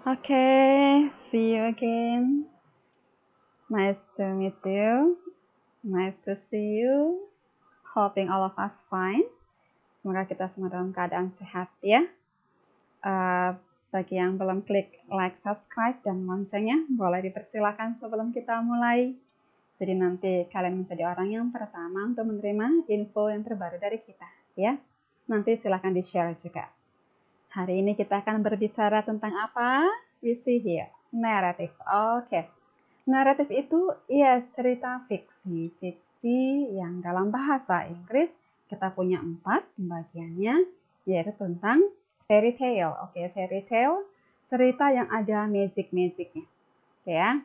Okay, see you again. Nice to meet you. Nice to see you. Hoping all of us fine. Semoga kita semua dalam keadaan sehat ya. Bagi yang belum klik like, subscribe, dan loncengnya, boleh dipersilakan sebelum kita mulai. Jadi nanti kalian menjadi orang yang pertama untuk menerima info yang terbaru dari kita ya. Nanti silakan di-share juga. Hari ini kita akan berbicara tentang apa? We see here, narrative. Oke. Naratif itu cerita fiksi. Fiksi yang dalam bahasa Inggris kita punya 4 pembagiannya, yaitu tentang fairy tale. Oke, fairy tale, cerita yang ada magic-magicnya. Oke ya.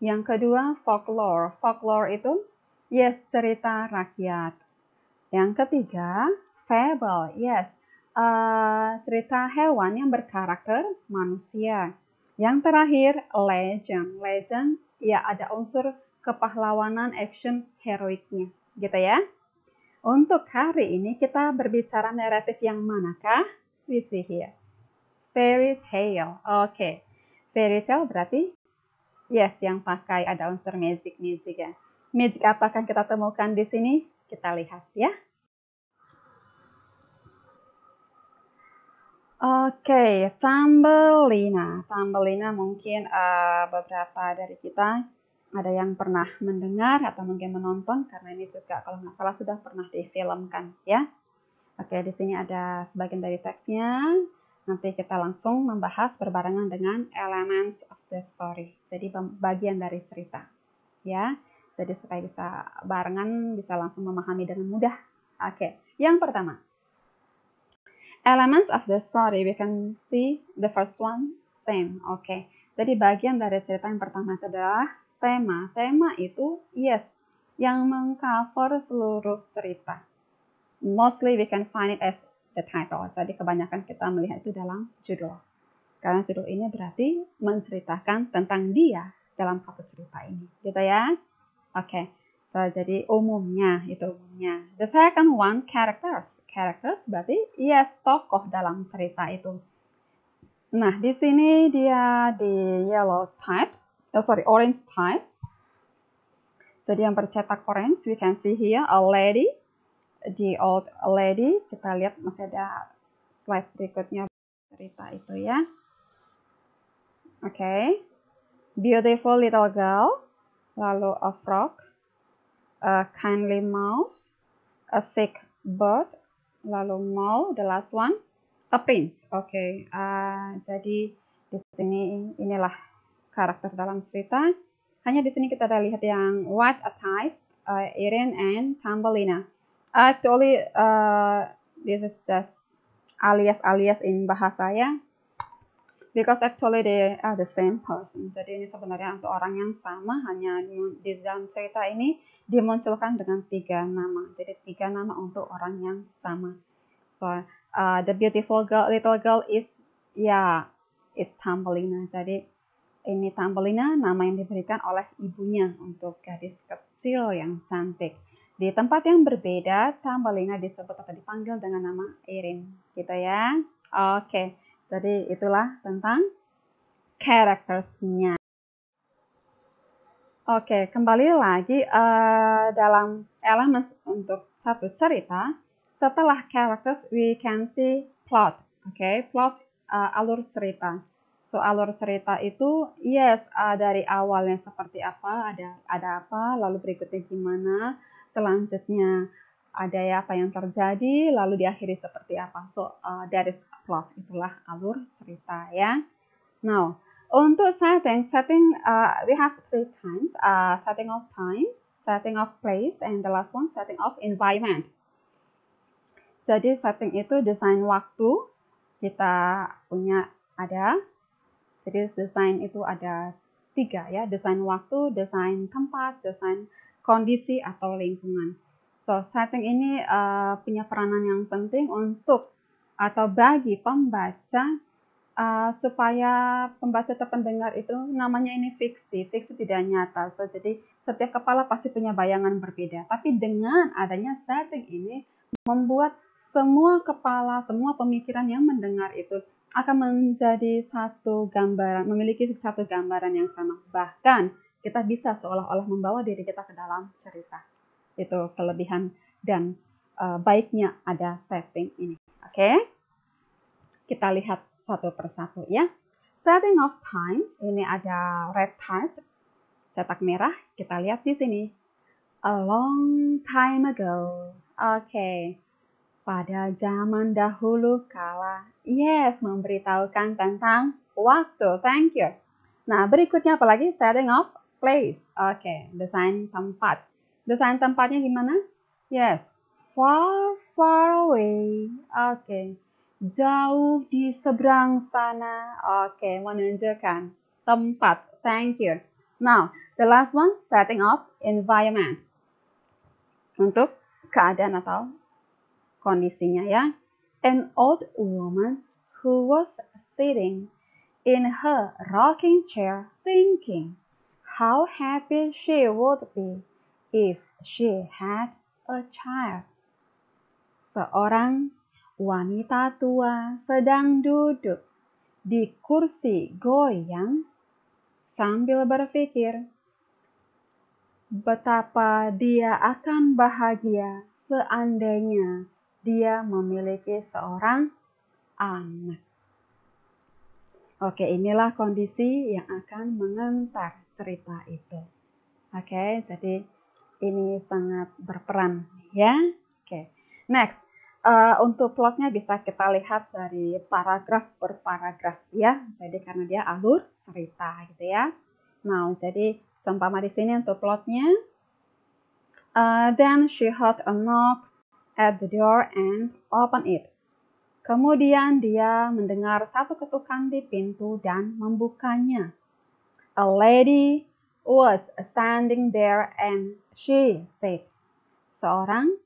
Yang kedua, folklore. Folklore itu cerita rakyat. Yang ketiga, fable. Cerita hewan yang berkarakter manusia. Yang terakhir, legend. Legend, ada unsur kepahlawanan, action, heroiknya. Gitu ya. Untuk hari ini kita berbicara naratif yang manakah? We see here. Fairy tale. Oke. Fairy tale berarti yang pakai ada unsur magic ya. Magic apakah kita temukan di sini? Kita lihat ya. Oke, Thumbelina. Thumbelina mungkin beberapa dari kita ada yang pernah mendengar atau mungkin menonton, karena ini juga kalau nggak salah sudah pernah difilmkan ya. Oke, di sini ada sebagian dari teksnya. Nanti kita langsung membahas berbarengan dengan elements of the story. Jadi bagian dari cerita ya. Jadi supaya bisa barengan, bisa langsung memahami dengan mudah. Oke, yang pertama. Elements of the story, we can see the first one, theme. Oke, jadi bagian dari cerita yang pertama itu adalah tema. Tema itu, yang mengcover seluruh cerita. Mostly we can find it as the title. Jadi kebanyakan kita melihat itu dalam judul. Karena judul ini berarti menceritakan tentang dia dalam satu cerita ini. Gitu ya. Oke. So, jadi umumnya, itu umumnya. The second one, characters. Characters berarti tokoh dalam cerita itu. Nah, di sini dia di orange type. Jadi yang bercetak orange, we can see here a lady. The old lady, kita lihat masih ada slide berikutnya cerita itu ya. Oke. Beautiful little girl. Lalu a frog. A kindly mouse, a sick bird, lalu mole, the last one, a prince. Oke, jadi di sini inilah karakter dalam cerita. Hanya di sini kita ada lihat yang what a type, Erin and Thumbelina. Actually, this is just alias in bahasa ya. Because actually they are the same person. Jadi ini sebenarnya untuk orang yang sama, hanya di dalam cerita ini dimunculkan dengan 3 nama. Jadi 3 nama untuk orang yang sama. So the beautiful little girl is Thumbelina. Jadi ini Thumbelina, nama yang diberikan oleh ibunya untuk gadis kecil yang cantik. Di tempat yang berbeda, Thumbelina disebut atau dipanggil dengan nama Erin. Gitu ya. Oke. Jadi itulah tentang karakternya. Oke, kembali lagi dalam elemen untuk satu cerita. Setelah characters, we can see plot. Oke, plot alur cerita. So alur cerita itu dari awalnya seperti apa, ada apa, lalu berikutnya gimana, selanjutnya ada apa yang terjadi, lalu diakhiri seperti apa. So, that is plot. Itulah alur cerita ya. Now, untuk setting, we have 3 kinds. Setting of time, setting of place, and the last one, setting of environment. Jadi, setting itu desain waktu. Kita punya ada. Jadi, desain itu ada 3 ya. Desain waktu, desain tempat, desain kondisi atau lingkungan. So, setting ini punya peranan yang penting untuk atau bagi pembaca supaya pembaca atau pendengar itu namanya ini fiksi tidak nyata. So, jadi setiap kepala pasti punya bayangan berbeda. Tapi dengan adanya setting ini membuat semua kepala, semua pemikiran yang mendengar itu akan menjadi satu gambaran, memiliki satu gambaran yang sama. Bahkan kita bisa seolah-olah membawa diri kita ke dalam cerita. Itu kelebihan dan baiknya ada setting ini. Oke? Kita lihat satu persatu ya. Setting of time, ini ada red type, cetak merah. Kita lihat di sini. A long time ago. Oke. Pada zaman dahulu kala. Yes, memberitahukan tentang waktu. Thank you. Nah, berikutnya apa lagi? Setting of place. Oke, desain tempat. Desain tempatnya gimana? Yes, far, far away. Oke, jauh di seberang sana. Oke, menunjukkan tempat. Thank you. Now, the last one, setting of environment. Untuk keadaan atau kondisinya ya. An old woman who was sitting in her rocking chair thinking how happy she would be if she had a child. Seorang wanita tua sedang duduk di kursi goyang sambil berpikir betapa dia akan bahagia seandainya dia memiliki seorang anak. Oke, inilah kondisi yang akan mengantar cerita itu. Oke, jadi ini sangat berperan ya. Oke, next. Untuk plotnya bisa kita lihat dari paragraf per paragraf ya. Jadi karena dia alur cerita gitu ya. Nah, jadi seumpama di sini untuk plotnya. Then she heard a knock at the door and opened it. Kemudian dia mendengar satu ketukan di pintu dan membukanya. A lady was standing there and she said, seorang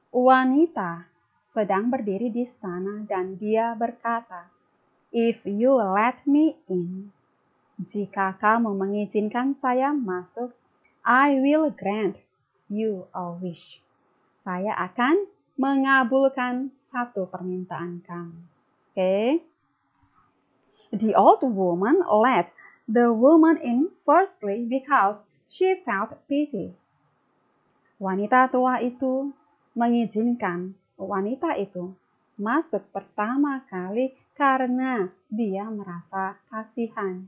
wanita sedang berdiri di sana dan dia berkata, if you let me in, jika kamu mengizinkan saya masuk, I will grant you a wish. Saya akan mengabulkan satu permintaan kamu. Okay? The old woman let the woman in firstly because she felt pity. Wanita tua itu mengizinkan wanita itu masuk pertama kali karena dia merasa kasihan.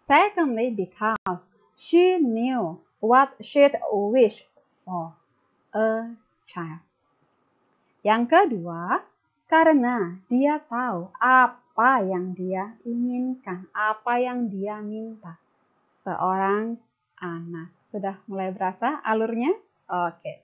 Secondly, because she knew what she'd wish for a child. Yang kedua, karena dia tahu apa yang dia inginkan, apa yang dia minta. Seorang anak. Sudah mulai berasa alurnya? Oke.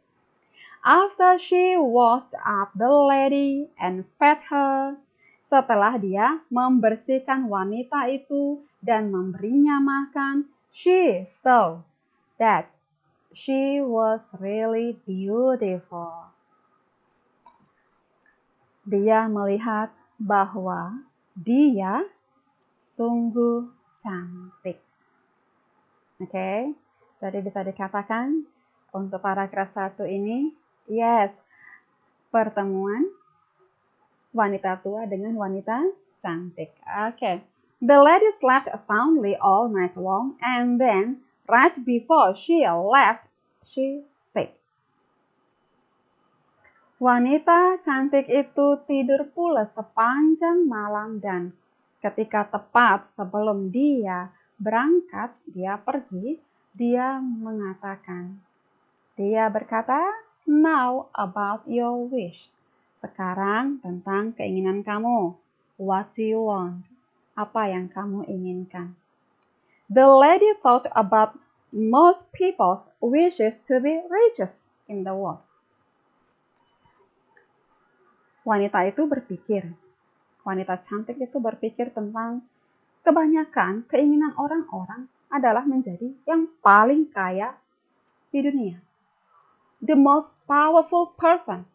After she washed up the lady and fed her, setelah dia membersihkan wanita itu dan memberinya makan, she saw that she was really beautiful. Dia melihat bahwa dia sungguh cantik. Oke, jadi bisa dikatakan untuk paragraf 1 ini, yes, pertemuan wanita tua dengan wanita cantik. Oke, the lady slept soundly all night long and then right before she left, she said, wanita cantik itu tidur pula sepanjang malam dan ketika tepat sebelum dia berangkat, dia pergi, dia mengatakan, dia berkata, now about your wish. Sekarang tentang keinginan kamu. What do you want? Apa yang kamu inginkan? The lady thought about most people's wishes to be richest in the world. Wanita itu berpikir, wanita cantik itu berpikir tentang kebanyakan keinginan orang-orang adalah menjadi yang paling kaya di dunia. The most powerful person.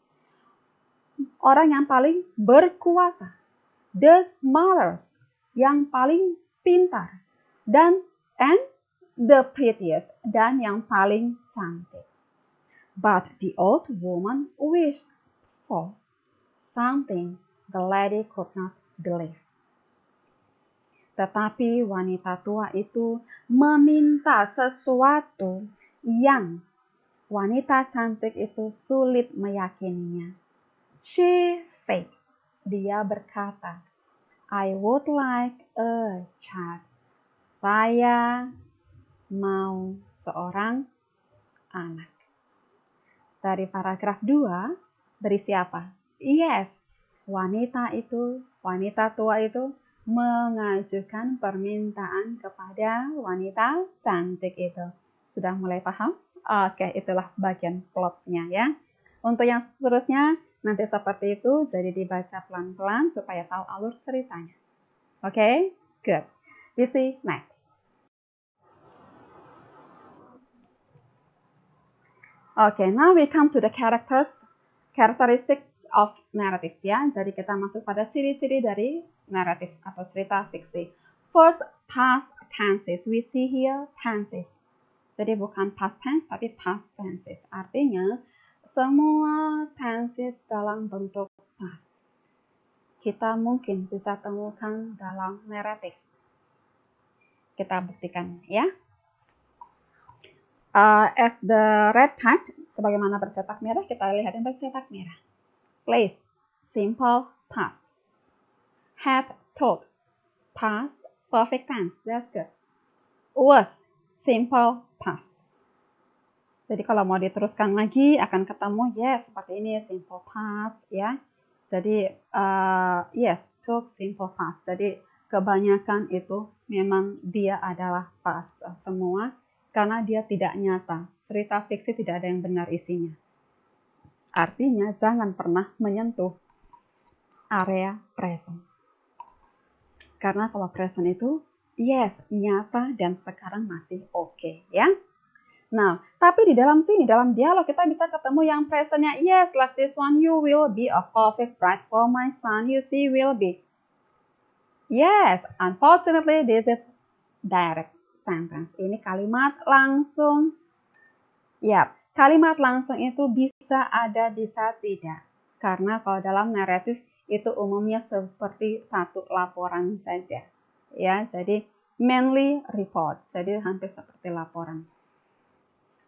Orang yang paling berkuasa. The smartest. Yang paling pintar. And the prettiest. Dan yang paling cantik. But the old woman wished for something the lady could not believe. Tetapi wanita tua itu meminta sesuatu yang wanita cantik itu sulit meyakininya. She said, dia berkata, I would like a child. Saya mau seorang anak. Dari paragraf 2 berisi apa? Yes, wanita tua itu mengajukan permintaan kepada wanita cantik itu. Sudah mulai paham? Oke, itulah bagian plotnya ya. Untuk yang seterusnya nanti seperti itu, jadi dibaca pelan-pelan supaya tahu alur ceritanya. Oke, good. We see next. Okay, now we come to the characteristics of narrative ya. Jadi kita masuk pada ciri-ciri dari naratif atau cerita fiksi. First, past tenses. We see here tenses. Jadi bukan past tense tapi past tenses. Artinya semua tenses dalam bentuk past. Kita mungkin bisa temukan dalam naratif. Kita buktikan ya. As the red typed, sebagaimana bercetak merah, kita lihat yang bercetak merah. Placed, simple past. Had, told, past, perfect tense, that's good. Was, simple past. Jadi kalau mau diteruskan lagi akan ketemu yes seperti ini simple past ya. Jadi yes, took, simple past. Jadi kebanyakan itu memang dia adalah past semua karena dia tidak nyata. Cerita fiksi tidak ada yang benar isinya. Artinya jangan pernah menyentuh area present. Karena kalau present itu, yes, nyata dan sekarang masih oke, ya. Nah, tapi di dalam sini, dalam dialog kita bisa ketemu yang presentnya, yes, like this one, you will be a perfect bride for my son, you see, will be. Yes, unfortunately, this is direct sentence. Ini kalimat langsung. Ya, kalimat langsung itu bisa ada, bisa tidak. Karena kalau dalam naratif, itu umumnya seperti satu laporan saja. Ya, jadi mainly report. Jadi hampir seperti laporan.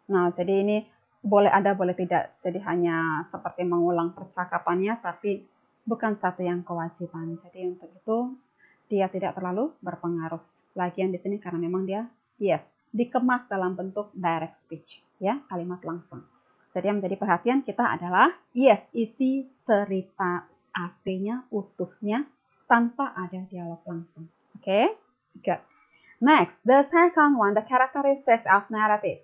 Nah, jadi ini boleh ada, boleh tidak. Jadi hanya seperti mengulang percakapannya, tapi bukan satu yang kewajiban. Jadi untuk itu dia tidak terlalu berpengaruh. Lagian di sini karena memang dia yes, dikemas dalam bentuk direct speech, ya, kalimat langsung. Jadi yang menjadi perhatian kita adalah yes, isi cerita aslinya, utuhnya, tanpa ada dialog langsung. Oke, good. Next, the second one, the characteristics of narrative.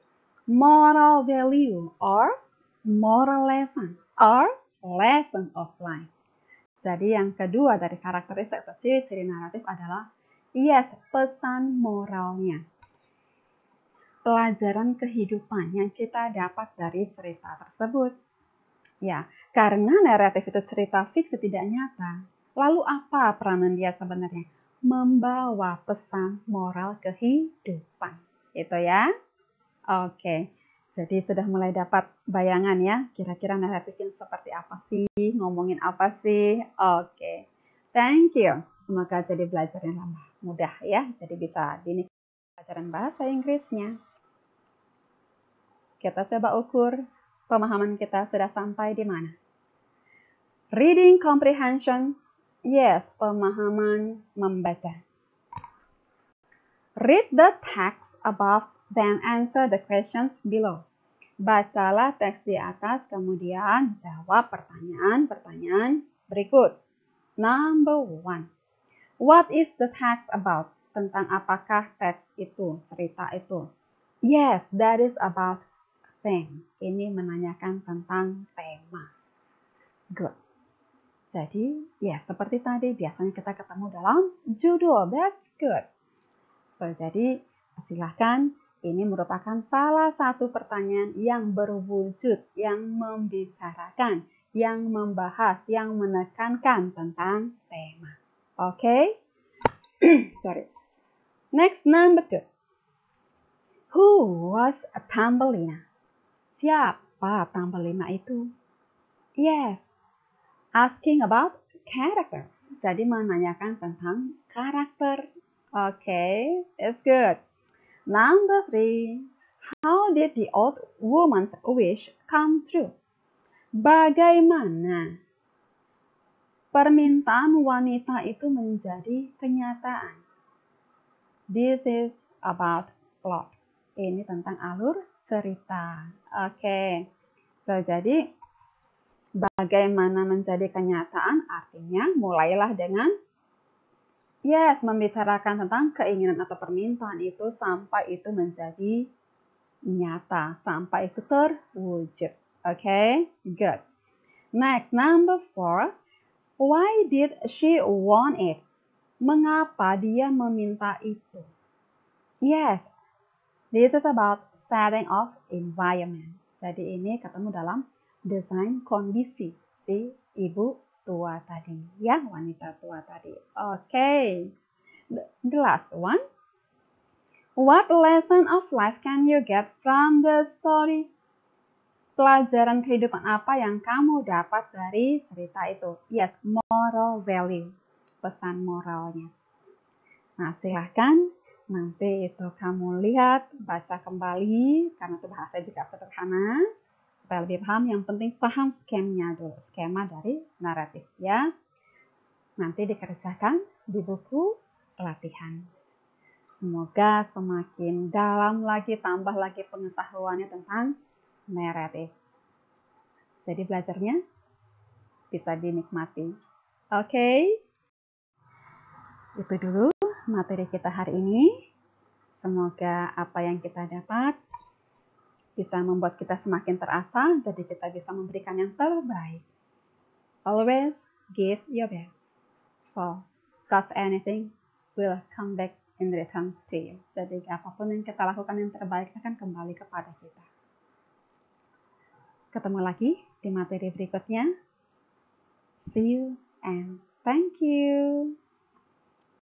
Moral value or moral lesson or lesson of life. Jadi yang kedua dari karakteristik atau ciri-ciri naratif adalah yes, pesan moralnya. Pelajaran kehidupan yang kita dapat dari cerita tersebut. Ya, karena naratif itu cerita fiksi tidak nyata. Lalu apa peranan dia sebenarnya? Membawa pesan moral kehidupan. Itu ya. Oke. Jadi sudah mulai dapat bayangan ya. Kira-kira naratif yang seperti apa sih? Ngomongin apa sih? Oke. Thank you. Semoga jadi belajar yang mudah ya. Jadi bisa dinikmati pelajaran bahasa Inggrisnya. Kita coba ukur pemahaman kita sudah sampai di mana. Reading comprehension, yes, pemahaman membaca. Read the text above, then answer the questions below. Bacalah teks di atas, kemudian jawab pertanyaan-pertanyaan berikut. Number 1. What is the text about? Tentang apakah teks itu, cerita itu? Yes, that is about theme. Ini menanyakan tentang tema. Good. Jadi, ya seperti tadi, biasanya kita ketemu dalam judul. That's good. So, jadi silahkan. Ini merupakan salah satu pertanyaan yang berwujud, yang membicarakan, yang membahas, yang menekankan tentang tema. Oke? Sorry. Next, number 2. Who was Thumbelina? Siapa Thumbelina itu? Yes, Asking about character. Jadi menanyakan tentang karakter. Okay, it's good. Number 3. How did the old woman's wish come true? Bagaimana permintaan wanita itu menjadi kenyataan? This is about plot. Ini tentang alur cerita. Oke. So, jadi bagaimana menjadi kenyataan artinya mulailah dengan membicarakan tentang keinginan atau permintaan itu sampai itu menjadi nyata, sampai itu terwujud. Okay, good. Next, number 4. Why did she want it? Mengapa dia meminta itu? Yes, this is about setting of environment. Jadi ini ketemu dalam desain kondisi si ibu tua tadi, ya, wanita tua tadi. Okay, the last one. What lesson of life can you get from the story? Pelajaran kehidupan apa yang kamu dapat dari cerita itu? Yes, moral value, pesan moralnya. Nah, silahkan nanti itu kamu lihat, baca kembali, karena itu bahasa juga sederhana. Supaya lebih paham, yang penting paham skemanya dulu, skema dari naratif ya. Nanti dikerjakan di buku latihan. Semoga semakin dalam lagi, tambah lagi pengetahuannya tentang naratif. Jadi belajarnya bisa dinikmati. Oke. Itu dulu materi kita hari ini. Semoga apa yang kita dapat bisa membuat kita semakin terasa, jadi kita bisa memberikan yang terbaik. Always give your best. So, cause anything will come back in return to you. Jadi apapun yang kita lakukan yang terbaik akan kembali kepada kita. Ketemu lagi di materi berikutnya. See you and thank you.